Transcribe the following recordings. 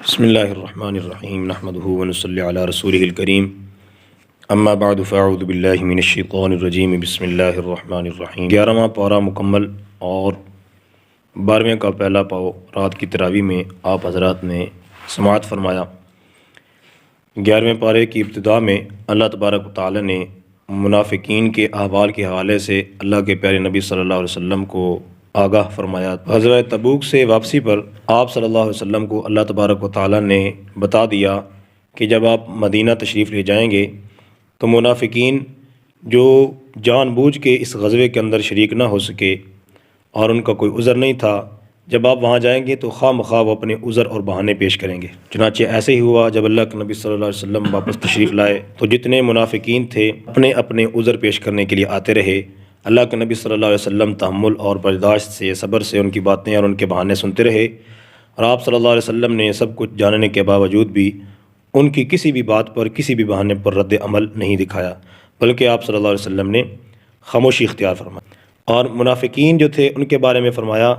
بسم اللہ الرحمن الرحیم نحمدہ ونصلی علی رسولہ الکریم اما بعد فاعوذ باللہ من الشیطان الرجیم بسم اللہ الرحمن الرحیم 11واں پارہ مکمل اور 12ویں کا پہلا پاؤ رات کی تراویح میں آپ حضرات نے سماعت فرمایا۔ 11ویں پارے کی ابتدا میں اللہ تبارک و تعالی نے منافقین کے احوال کے حوالے سے اللہ کے پیارے نبی صلی اللہ علیہ وسلم کو آگاہ فرمایا۔ غزوہ تبوک سے واپسی پر آپ صلی اللہ علیہ وسلم کو اللہ تبارک و تعالی نے بتا دیا کہ جب آپ مدینہ تشریف لے جائیں گے تو منافقین جو جان بوجھ کے اس غزوے کے اندر شریک نہ ہو سکے اور ان کا کوئی عذر نہیں تھا، جب آپ وہاں جائیں گے تو خواہ مخواہ وہ اپنے عذر اور بہانے پیش کریں گے۔ چنانچہ ایسے ہی ہوا، جب اللہ کے نبی صلی اللہ علیہ وسلم واپس تشریف لائے تو جتنے منافقین تھے اپنے اپنے عذر پیش کرنے کے لیے آتے رہے۔ اللہ کے نبی صلی اللہ علیہ وسلم تحمل اور برداشت سے، صبر سے ان کی باتیں اور ان کے بہانے سنتے رہے، اور آپ صلی اللہ علیہ وسلم نے سب کچھ جاننے کے باوجود بھی ان کی کسی بھی بات پر، کسی بھی بہانے پر رد عمل نہیں دکھایا، بلکہ آپ صلی اللہ علیہ وسلم نے خاموشی اختیار فرمائی۔ اور منافقین جو تھے ان کے بارے میں فرمایا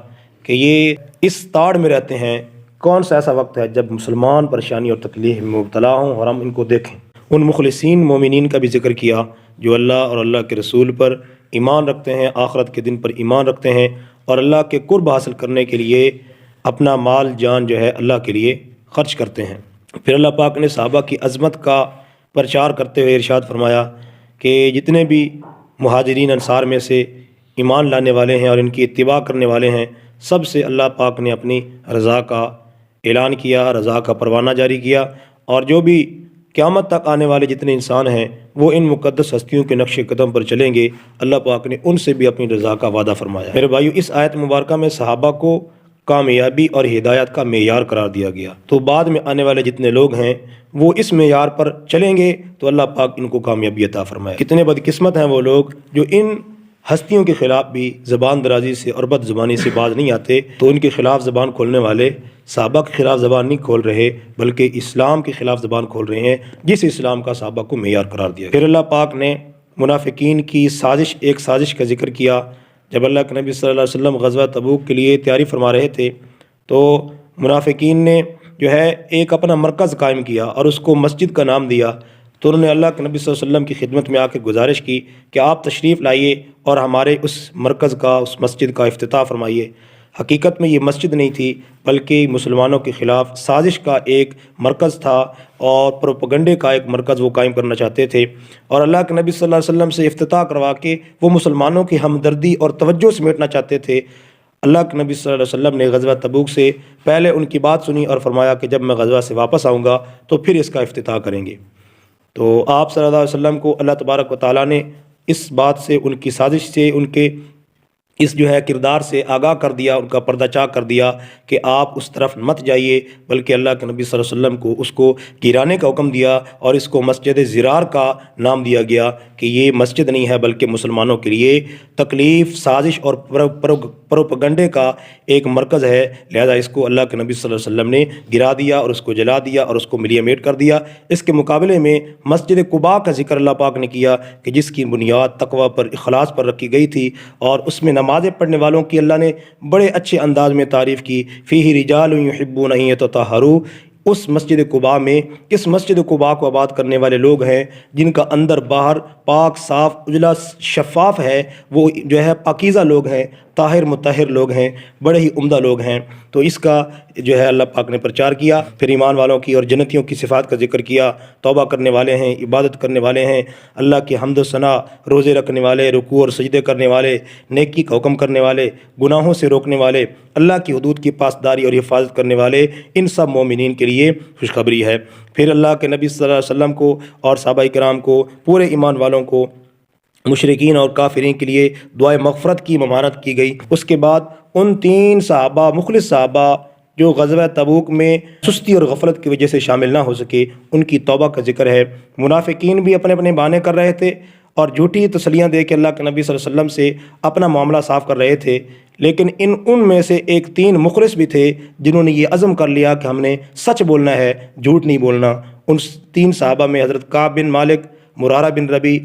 کہ یہ اس تاڑ میں رہتے ہیں، کون سا ایسا وقت ہے جب مسلمان پریشانی اور تکلیف میں مبتلا ہوں اور ہم ان کو دیکھیں۔ ان مخلصین مومنین کا بھی ذکر کیا جو اللہ اور اللہ کے رسول پر ایمان رکھتے ہیں، آخرت کے دن پر ایمان رکھتے ہیں اور اللہ کے قرب حاصل کرنے کے لیے اپنا مال جان جو ہے اللہ کے لیے خرچ کرتے ہیں۔ پھر اللہ پاک نے صحابہ کی عظمت کا پرچار کرتے ہوئے ارشاد فرمایا کہ جتنے بھی مہاجرین انصار میں سے ایمان لانے والے ہیں اور ان کی اتباع کرنے والے ہیں، سب سے اللہ پاک نے اپنی رضا کا اعلان کیا، رضا کا پروانہ جاری کیا، اور جو بھی قیامت تک آنے والے جتنے انسان ہیں وہ ان مقدس ہستیوں کے نقش قدم پر چلیں گے۔ اللہ پاک نے ان سے بھی اپنی رضا کا وعدہ فرمایا۔ میرے بھائیو، اس آیت مبارکہ میں صحابہ کو کامیابی اور ہدایت کا معیار قرار دیا گیا، تو بعد میں آنے والے جتنے لوگ ہیں وہ اس معیار پر چلیں گے تو اللہ پاک ان کو کامیابی عطا فرمائے۔ کتنے بدقسمت ہیں وہ لوگ جو ان ہستیوں کے خلاف بھی زبان درازی سے اور بد زبانی سے باز نہیں آتے، تو ان کے خلاف زبان کھولنے والے صحابہ کے خلاف زبان نہیں کھول رہے بلکہ اسلام کے خلاف زبان کھول رہے ہیں، جس اسلام کا صحابہ کو معیار قرار دیا۔ پھر اللہ پاک نے منافقین کی ایک سازش کا ذکر کیا۔ جب اللہ کے نبی صلی اللہ علیہ وسلم غزوہ تبوک کے لیے تیاری فرما رہے تھے تو منافقین نے جو ہے ایک اپنا مرکز قائم کیا اور اس کو مسجد کا نام دیا، تو انہوں نے اللہ کے نبی صلی اللہ علیہ وسلم کی خدمت میں آ کے گزارش کی کہ آپ تشریف لائیے اور ہمارے اس مرکز کا، اس مسجد کا افتتاح فرمائیے۔ حقیقت میں یہ مسجد نہیں تھی بلکہ مسلمانوں کے خلاف سازش کا ایک مرکز تھا اور پروپیگنڈے کا ایک مرکز وہ قائم کرنا چاہتے تھے، اور اللہ کے نبی صلی اللہ علیہ وسلم سے افتتاح کروا کے وہ مسلمانوں کی ہمدردی اور توجہ سمیٹنا چاہتے تھے۔ اللہ کے نبی صلی اللہ علیہ وسلم نے غزوہ تبوک سے پہلے ان کی بات سنی اور فرمایا کہ جب میں غزوہ سے واپس آؤں گا تو پھر اس کا افتتاح کریں گے۔ تو آپ صلی اللہ علیہ وسلم کو اللہ تبارک و تعالیٰ نے اس بات سے، ان کی سازش سے، ان کے اس جو ہے کردار سے آگاہ کر دیا، ان کا پردہ چاک کر دیا کہ آپ اس طرف مت جائیے، بلکہ اللہ کے نبی صلی اللہ علیہ وسلم کو اس کو گرانے کا حکم دیا اور اس کو مسجد زرار کا نام دیا گیا کہ یہ مسجد نہیں ہے بلکہ مسلمانوں کے لیے تکلیف، سازش اور پروپیگنڈے کا ایک مرکز ہے، لہذا اس کو اللہ کے نبی صلی اللہ علیہ وسلم نے گرا دیا اور اس کو جلا دیا اور اس کو ملیے میٹ کر دیا۔ اس کے مقابلے میں مسجد قباء کا ذکر اللہ پاک نے کیا کہ جس کی بنیاد تقوی پر، اخلاص پر رکھی گئی تھی، اور اس میں نمازیں پڑھنے والوں کی اللہ نے بڑے اچھے انداز میں تعریف کی۔ فیہ رجال یحبون ان یتطہروا، اس مسجد قباء میں، اس مسجد قباء کو آباد کرنے والے لوگ ہیں جن کا اندر باہر پاک، صاف، اجلا، شفاف ہے، وہ جو ہے پاکیزہ لوگ ہیں، طاہر مطہر لوگ ہیں، بڑے ہی عمدہ لوگ ہیں۔ تو اس کا جو ہے اللہ پاک نے پرچار کیا۔ پھر ایمان والوں کی اور جنتیوں کی صفات کا ذکر کیا، توبہ کرنے والے ہیں، عبادت کرنے والے ہیں، اللہ کی حمد و ثنا، روزے رکھنے والے، رکوع اور سجدے کرنے والے، نیکی کا حکم کرنے والے، گناہوں سے روکنے والے، اللہ کی حدود کی پاسداری اور حفاظت کرنے والے، ان سب مومنین کے لیے خوشخبری ہے۔ پھر اللہ کے نبی صلی اللہ علیہ وسلم کو اور صحابہ کرام کو، پورے ایمان والوں کو، مشرکین اور کافرین کے لیے دعائے مغفرت کی ممانعت کی گئی۔ اس کے بعد ان 3 صحابہ، مخلص صحابہ جو غزوہ تبوک میں سستی اور غفلت کی وجہ سے شامل نہ ہو سکے، ان کی توبہ کا ذکر ہے۔ منافقین بھی اپنے اپنے بہانے کر رہے تھے اور جھوٹی تسلیاں دے کے اللہ کے نبی صلی اللہ علیہ وسلم سے اپنا معاملہ صاف کر رہے تھے، لیکن ان میں سے ایک 3 مخلص بھی تھے جنہوں نے یہ عزم کر لیا کہ ہم نے سچ بولنا ہے، جھوٹ نہیں بولنا۔ ان 3 صحابہ میں حضرت کعب بن مالک، مرارہ بن ربی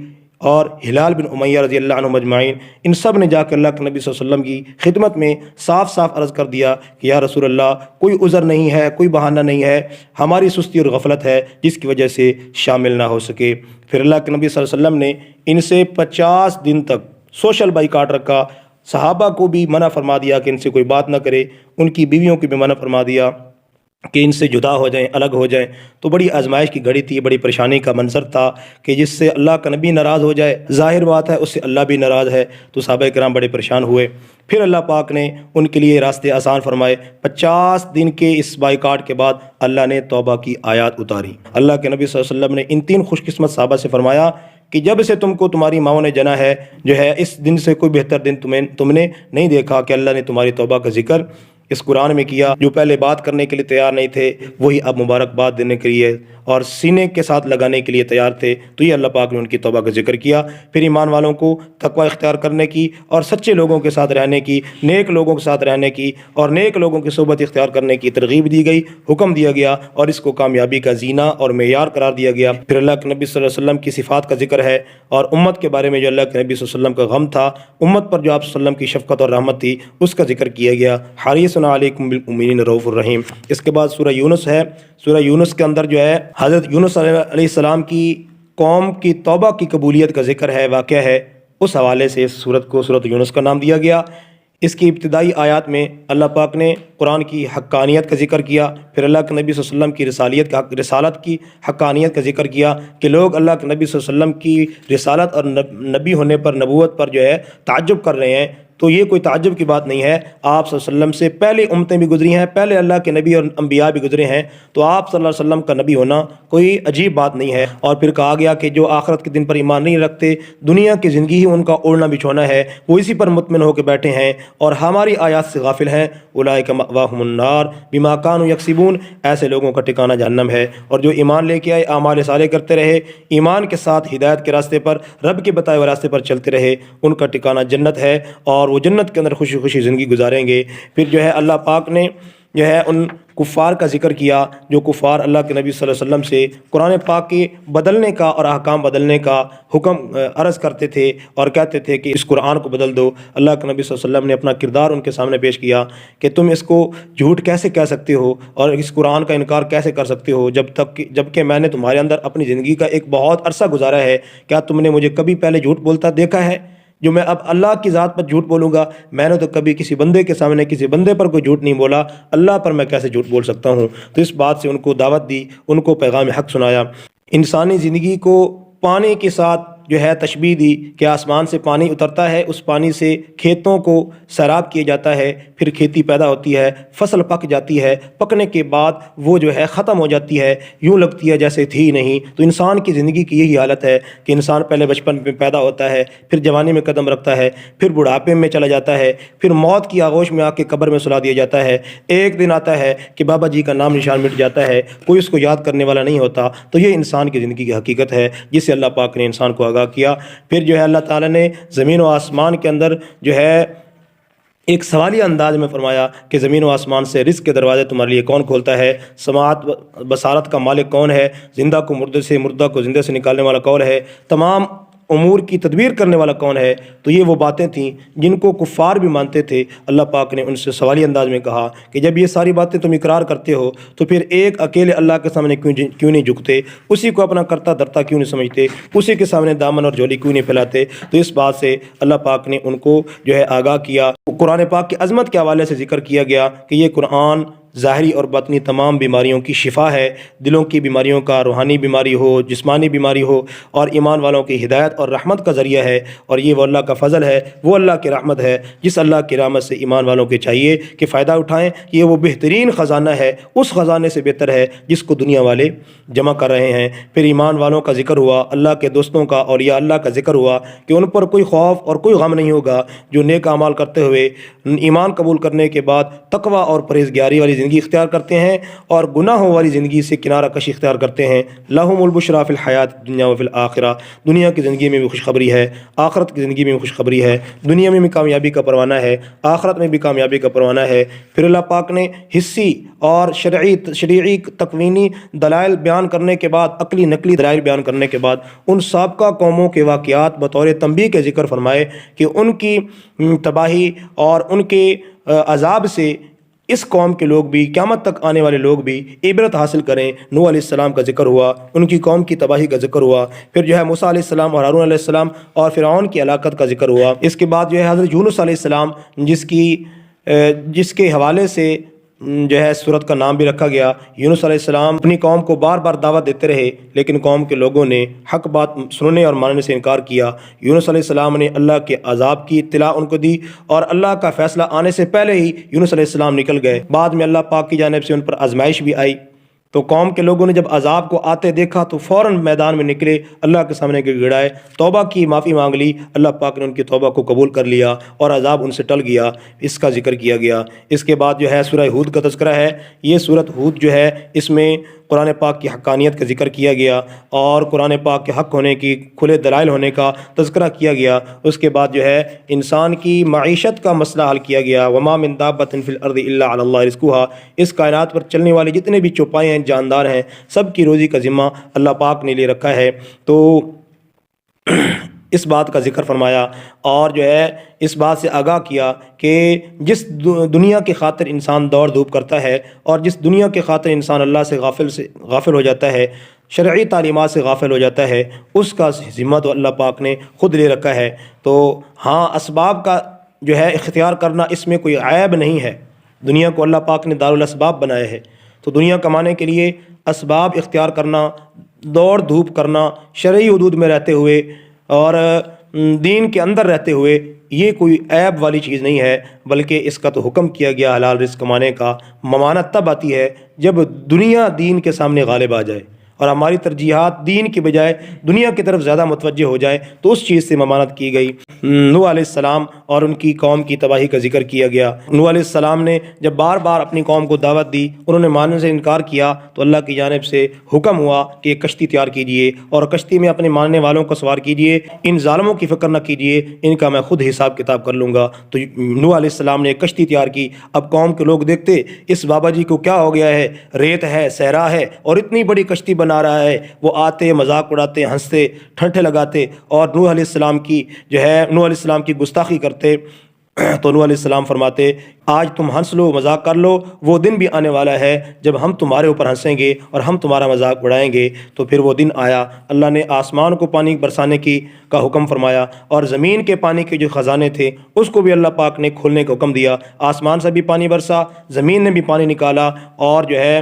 اور ہلال بن امیہ رضی اللہ عنہ مجمعین، ان سب نے جا کر اللہ کے نبی صلی اللہ علیہ وسلم کی خدمت میں صاف صاف عرض کر دیا کہ یا رسول اللہ، کوئی عذر نہیں ہے، کوئی بہانہ نہیں ہے، ہماری سستی اور غفلت ہے جس کی وجہ سے شامل نہ ہو سکے۔ پھر اللہ کے نبی صلی اللہ علیہ وسلم نے ان سے 50 دن تک سوشل بائیکاٹ رکھا، صحابہ کو بھی منع فرما دیا کہ ان سے کوئی بات نہ کرے، ان کی بیویوں کو بھی منع فرما دیا کہ ان سے جدا ہو جائیں، الگ ہو جائیں۔ تو بڑی آزمائش کی گھڑی تھی، بڑی پریشانی کا منظر تھا کہ جس سے اللہ کا نبی ناراض ہو جائے، ظاہر بات ہے اس سے اللہ بھی ناراض ہے۔ تو صحابہ کرام بڑے پریشان ہوئے۔ پھر اللہ پاک نے ان کے لیے راستے آسان فرمائے۔ 50 دن کے اس بائیکاٹ کے بعد اللہ نے توبہ کی آیات اتاری۔ اللہ کے نبی صلی اللہ علیہ وسلم نے ان 3 خوش قسمت صحابہ سے فرمایا کہ جب سے تم کو تمہاری ماؤں نے جنا ہے، جو ہے اس دن سے کوئی بہتر دن تم نے نہیں دیکھا کہ اللہ نے تمہاری توبہ کا ذکر اس قرآن میں کیا۔ جو پہلے بات کرنے کے لیے تیار نہیں تھے وہی اب مبارکباد دینے کے لیے اور سینے کے ساتھ لگانے کے لیے تیار تھے، تو یہ اللہ پاک نے ان کی توبہ کا ذکر کیا۔ پھر ایمان والوں کو تقوی اختیار کرنے کی اور سچے لوگوں کے ساتھ رہنے کی، نیک لوگوں کے ساتھ رہنے کی اور نیک لوگوں کی صحبت اختیار کرنے کی ترغیب دی گئی، حکم دیا گیا اور اس کو کامیابی کا زینہ اور معیار قرار دیا گیا۔ پھر اللہ کے نبی صلی اللہ علیہ وسلم کی صفات کا ذکر ہے اور امت کے بارے میں جو اللہ کے نبی صلی اللہ علیہ وسلم کا غم تھا، امت پر جو آپ صلی اللہ علیہ وسلم کی شفقت اور رحمت تھی، اس کا ذکر کیا گیا۔ حریص علیکم بالمؤمنین رؤوف الرحیم۔ اس کے بعد سورہ یونس ہے۔ سورہ یونس کے اندر جو ہے حضرت یونس علیہ السلام کی قوم کی توبہ کی قبولیت کا ذکر ہے، واقعہ ہے، اس حوالے سے اس سورت کو سورۃ یونس کا نام دیا گیا۔ اس کی ابتدائی آیات میں اللہ پاک نے قرآن کی حقانیت کا ذکر کیا، پھر اللہ کے نبی صلی اللہ علیہ وسلم کی رسالت کی حقانیت کا ذکر کیا کہ لوگ اللہ کے نبی صلی اللہ علیہ وسلم کی رسالت اور نبی ہونے پر، نبوت پر جو ہے تعجب کر رہے ہیں۔ تو یہ کوئی تعجب کی بات نہیں ہے، آپ صلی اللہ علیہ وسلم سے پہلے امتیں بھی گزری ہیں، پہلے اللہ کے نبی اور انبیاء بھی گزرے ہیں، تو آپ صلی اللہ علیہ وسلم کا نبی ہونا کوئی عجیب بات نہیں ہے۔ اور پھر کہا گیا کہ جو آخرت کے دن پر ایمان نہیں رکھتے، دنیا کی زندگی ہی ان کا اوڑھنا بچھونا ہے، وہ اسی پر مطمئن ہو کے بیٹھے ہیں اور ہماری آیات سے غافل ہیں، اولئک مأواہم النار بما کانوا یکسبون، ایسے لوگوں کا ٹھکانہ جہنم ہے۔ اور جو ایمان لے کے آئے، اعمال صالح کرتے رہے، ایمان کے ساتھ ہدایت کے راستے پر، رب کے بتائے ہوئے راستے پر چلتے رہے، ان کا ٹھکانہ جنت ہے اور وہ جنت کے اندر خوشی خوشی زندگی گزاریں گے۔ پھر جو ہے اللہ پاک نے جو ہے ان کفار کا ذکر کیا جو کفار اللہ کے نبی صلی اللہ علیہ وسلم سے قرآن پاک کے بدلنے کا اور احکام بدلنے کا حکم عرض کرتے تھے اور کہتے تھے کہ اس قرآن کو بدل دو۔ اللہ کے نبی صلی اللہ علیہ وسلم نے اپنا کردار ان کے سامنے پیش کیا کہ تم اس کو جھوٹ کیسے کہہ سکتے ہو اور اس قرآن کا انکار کیسے کر سکتے ہو جب کہ میں نے تمہارے اندر اپنی زندگی کا ایک بہت عرصہ گزارا ہے، کیا تم نے مجھے کبھی پہلے جھوٹ بولتا دیکھا ہے؟ جو میں اب اللہ کی ذات پر جھوٹ بولوں گا، میں نے تو کبھی کسی بندے کے سامنے کسی بندے پر کوئی جھوٹ نہیں بولا، اللہ پر میں کیسے جھوٹ بول سکتا ہوں؟ تو اس بات سے ان کو دعوت دی، ان کو پیغام حق سنایا۔ انسانی زندگی کو پانی کے ساتھ جو ہے تشبیہ دی کہ آسمان سے پانی اترتا ہے، اس پانی سے کھیتوں کو سیراب کیا جاتا ہے، پھر کھیتی پیدا ہوتی ہے، فصل پک جاتی ہے، پکنے کے بعد وہ جو ہے ختم ہو جاتی ہے، یوں لگتی ہے جیسے تھی نہیں۔ تو انسان کی زندگی کی یہی حالت ہے کہ انسان پہلے بچپن میں پیدا ہوتا ہے، پھر جوانی میں قدم رکھتا ہے، پھر بڑھاپے میں چلا جاتا ہے، پھر موت کی آغوش میں آ کے قبر میں سلا دیا جاتا ہے۔ ایک دن آتا ہے کہ بابا جی کا نام نشان مٹ جاتا ہے، کوئی اس کو یاد کرنے والا نہیں ہوتا۔ تو یہ انسان کی زندگی کی حقیقت ہے جس سے اللہ پاک نے انسان کو آگاہ کیا۔ پھر جو ہے اللہ تعالیٰ نے زمین و آسمان کے اندر جو ہے ایک سوالیہ انداز میں فرمایا کہ زمین و آسمان سے رزق کے دروازے تمہارے لیے کون کھولتا ہے، سماعت بصارت کا مالک کون ہے، زندہ کو مردے سے، مردہ کو زندے سے نکالنے والا کون ہے، تمام امور کی تدبیر کرنے والا کون ہے۔ تو یہ وہ باتیں تھیں جن کو کفار بھی مانتے تھے۔ اللہ پاک نے ان سے سوالی انداز میں کہا کہ جب یہ ساری باتیں تم اقرار کرتے ہو تو پھر ایک اکیلے اللہ کے سامنے کیوں نہیں جھکتے، اسی کو اپنا کرتا دھرتا کیوں نہیں سمجھتے، اسی کے سامنے دامن اور جھولی کیوں نہیں پھیلاتے۔ تو اس بات سے اللہ پاک نے ان کو جو ہے آگاہ کیا۔ قرآن پاک کی عظمت کے حوالے سے ذکر کیا گیا کہ یہ قرآن ظاہری اور باطنی تمام بیماریوں کی شفا ہے، دلوں کی بیماریوں کا، روحانی بیماری ہو، جسمانی بیماری ہو، اور ایمان والوں کی ہدایت اور رحمت کا ذریعہ ہے۔ اور یہ وہ اللہ کا فضل ہے، وہ اللہ کی رحمت ہے جس اللہ کی رحمت سے ایمان والوں کے چاہیے کہ فائدہ اٹھائیں۔ یہ وہ بہترین خزانہ ہے، اس خزانے سے بہتر ہے جس کو دنیا والے جمع کر رہے ہیں۔ پھر ایمان والوں کا ذکر ہوا، اللہ کے دوستوں کا، اولیاء اللہ کا ذکر ہوا کہ ان پر کوئی خوف اور کوئی غم نہیں ہوگا جو نیک اعمال کرتے ہوئے ایمان قبول کرنے کے بعد تقوی اور پرہیزگاری والی زندگی اختیار کرتے ہیں اور گناہوں والی زندگی سے کنارہ کشی اختیار کرتے ہیں۔ لہم البشریٰ فی الحیات الدنیا و فی الآخرہ، دنیا کی زندگی میں بھی خوشخبری ہے، آخرت کی زندگی میں بھی خوشخبری ہے، دنیا میں بھی کامیابی کا پروانہ ہے، آخرت میں بھی کامیابی کا پروانہ ہے۔ پھر اللہ پاک نے حصی اور شرعی تکوینی دلائل بیان کرنے کے بعد، عقلی نقلی دلائل بیان کرنے کے بعد، ان سابقہ قوموں کے واقعات بطور تنبیہ کے ذکر فرمائے کہ ان کی تباہی اور ان کے عذاب سے اس قوم کے لوگ بھی، قیامت تک آنے والے لوگ بھی عبرت حاصل کریں۔ نوح علیہ السلام کا ذکر ہوا، ان کی قوم کی تباہی کا ذکر ہوا، پھر جو ہے موسیٰ علیہ السلام اور ہارون علیہ السلام اور فرعون کی ہلاکت کا ذکر ہوا۔ اس کے بعد جو ہے حضرت یونس علیہ السلام جس کے حوالے سے جو ہے سورت کا نام بھی رکھا گیا۔ یونس علیہ السلام اپنی قوم کو بار بار دعوت دیتے رہے، لیکن قوم کے لوگوں نے حق بات سننے اور ماننے سے انکار کیا۔ یونس علیہ السلام نے اللہ کے عذاب کی اطلاع ان کو دی، اور اللہ کا فیصلہ آنے سے پہلے ہی یونس علیہ السلام نکل گئے۔ بعد میں اللہ پاک کی جانب سے ان پر آزمائش بھی آئی، تو قوم کے لوگوں نے جب عذاب کو آتے دیکھا تو فوراً میدان میں نکلے، اللہ کے سامنے گر گڑائے، توبہ کی، معافی مانگ لی۔ اللہ پاک نے ان کی توبہ کو قبول کر لیا اور عذاب ان سے ٹل گیا، اس کا ذکر کیا گیا۔ اس کے بعد جو ہے سورہ ہود کا تذکرہ ہے۔ یہ سورۃ ہود جو ہے، اس میں قرآن پاک کی حقانیت کا ذکر کیا گیا اور قرآن پاک کے حق ہونے کی، کھلے دلائل ہونے کا تذکرہ کیا گیا۔ اس کے بعد جو ہے انسان کی معیشت کا مسئلہ حل کیا گیا۔ وما من دابۃ فی الارض الا علی اللہ رزقها، اس کائنات پر چلنے والی جتنے بھی چوپائے ہیں، جاندار ہیں، سب کی روزی کا ذمہ اللہ پاک نے لے رکھا ہے۔ تو اس بات کا ذکر فرمایا اور جو ہے اس بات سے آگاہ کیا کہ جس دنیا کی خاطر انسان دوڑ دھوپ کرتا ہے اور جس دنیا کی خاطر انسان اللہ سے غافل ہو جاتا ہے، شرعی تعلیمات سے غافل ہو جاتا ہے، اس کا ذمہ تو اللہ پاک نے خود لے رکھا ہے۔ تو ہاں، اسباب کا جو ہے اختیار کرنا، اس میں کوئی عیب نہیں ہے۔ دنیا کو اللہ پاک نے دارالاسباب بنایا ہے، تو دنیا کمانے کے لیے اسباب اختیار کرنا، دوڑ دھوپ کرنا، شرعی حدود میں رہتے ہوئے اور دین کے اندر رہتے ہوئے، یہ کوئی عیب والی چیز نہیں ہے، بلکہ اس کا تو حکم کیا گیا حلال رزق کمانے کا۔ ممانعت تب آتی ہے جب دنیا دین کے سامنے غالب آ جائے اور ہماری ترجیحات دین کی بجائے دنیا کی طرف زیادہ متوجہ ہو جائے، تو اس چیز سے ممانعت کی گئی۔ نوح علیہ السلام اور ان کی قوم کی تباہی کا ذکر کیا گیا۔ نوح علیہ السلام نے جب بار بار اپنی قوم کو دعوت دی، انہوں نے ماننے سے انکار کیا، تو اللہ کی جانب سے حکم ہوا کہ ایک کشتی تیار کیجئے اور کشتی میں اپنے ماننے والوں کو سوار کیجئے، ان ظالموں کی فکر نہ کیجئے، ان کا میں خود حساب کتاب کر لوں گا۔ تو نوح علیہ السلام نے ایک کشتی تیار کی۔ اب قوم کے لوگ دیکھتے اس بابا جی کو کیا ہو گیا ہے، ریت ہے، صحرا ہے اور اتنی بڑی کشتی بنا رہا ہے۔ وہ آتے، مذاق اڑاتے، ہنستے، ٹھنٹے لگاتے اور نوح علیہ السلام کی گستاخی کرتے۔ تو نوح علیہ السلام فرماتے، آج تم ہنس لو، مذاق کر لو، وہ دن بھی آنے والا ہے جب ہم تمہارے اوپر ہنسیں گے اور ہم تمہارا مذاق اڑائیں گے۔ تو پھر وہ دن آیا، اللہ نے آسمان کو پانی برسانے کا حکم فرمایا اور زمین کے پانی کے جو خزانے تھے اس کو بھی اللہ پاک نے کھولنے کا حکم دیا۔ آسمان سے بھی پانی برسا، زمین نے بھی پانی نکالا اور جو ہے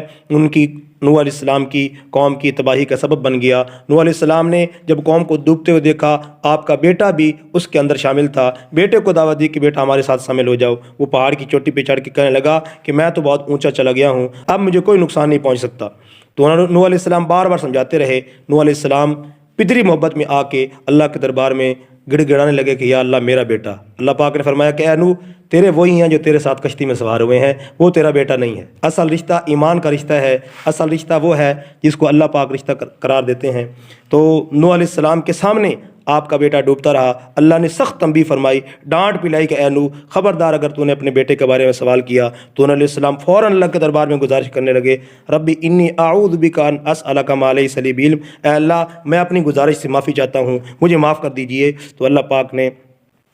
نوح علیہ السلام کی قوم کی تباہی کا سبب بن گیا۔ نوح علیہ السلام نے جب قوم کو ڈوبتے ہوئے دیکھا، آپ کا بیٹا بھی اس کے اندر شامل تھا، بیٹے کو دعوت دی کہ بیٹا ہمارے ساتھ شامل ہو جاؤ۔ وہ پہاڑ کی چوٹی پہ چڑھ کے کہنے لگا کہ میں تو بہت اونچا چلا گیا ہوں، اب مجھے کوئی نقصان نہیں پہنچ سکتا۔ تو نوح علیہ السلام بار بار سمجھاتے رہے۔ نوح علیہ السلام پدری محبت میں آ کے اللہ کے دربار میں گڑ گڑانے لگے کہ یا اللہ میرا بیٹا۔ اللہ پاک نے فرمایا کہ اے نوح، تیرے وہی ہیں جو تیرے ساتھ کشتی میں سوار ہوئے ہیں، وہ تیرا بیٹا نہیں ہے۔ اصل رشتہ ایمان کا رشتہ ہے، اصل رشتہ وہ ہے جس کو اللہ پاک رشتہ قرار دیتے ہیں۔ تو نوح علیہ السلام کے سامنے آپ کا بیٹا ڈوبتا رہا، اللہ نے سخت تنبیہ فرمائی، ڈانٹ پلائی کہ اے نوح خبردار، اگر تو نے اپنے بیٹے کے بارے میں سوال کیا۔ تو نوح علیہ السلام فوراً اللہ کے دربار میں گزارش کرنے لگے، ربی انی اعوذ بک ان اسألک ما لیس لی بعلم، اے اللہ میں اپنی گزارش سے معافی چاہتا ہوں، مجھے معاف کر دیجئے۔ تو اللہ پاک نے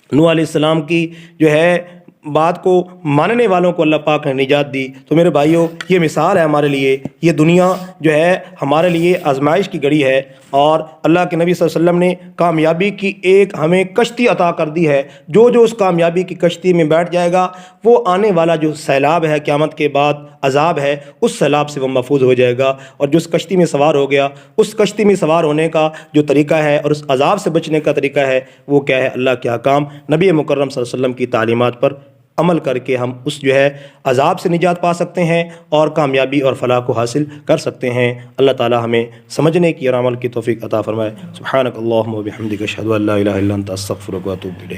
نوح علیہ السلام کی جو ہے بات کو ماننے والوں کو اللہ پاک نے نجات دی۔ تو میرے بھائیوں، یہ مثال ہے ہمارے لیے، یہ دنیا جو ہے ہمارے لیے آزمائش کی گھڑی ہے، اور اللہ کے نبی صلی اللہ علیہ وسلم نے کامیابی کی ایک ہمیں کشتی عطا کر دی ہے۔ جو اس کامیابی کی کشتی میں بیٹھ جائے گا، وہ آنے والا جو سیلاب ہے، قیامت کے بعد عذاب ہے، اس سیلاب سے وہ محفوظ ہو جائے گا۔ اور جو اس کشتی میں سوار ہو گیا، اس کشتی میں سوار ہونے کا جو طریقہ ہے اور اس عذاب سے بچنے کا طریقہ ہے، وہ کیا ہے؟ اللہ کے احکام، نبی مکرم صلی اللہ علیہ وسلم کی تعلیمات پر عمل کر کے ہم اس جو ہے عذاب سے نجات پا سکتے ہیں اور کامیابی اور فلاح کو حاصل کر سکتے ہیں۔ اللہ تعالی ہمیں سمجھنے کی اور عمل کی توفیق عطا فرمائے۔ سبحانک اللہم و بحمدک، اشہد ان لا الہ الا انت، استغفرک و اتوب الیک۔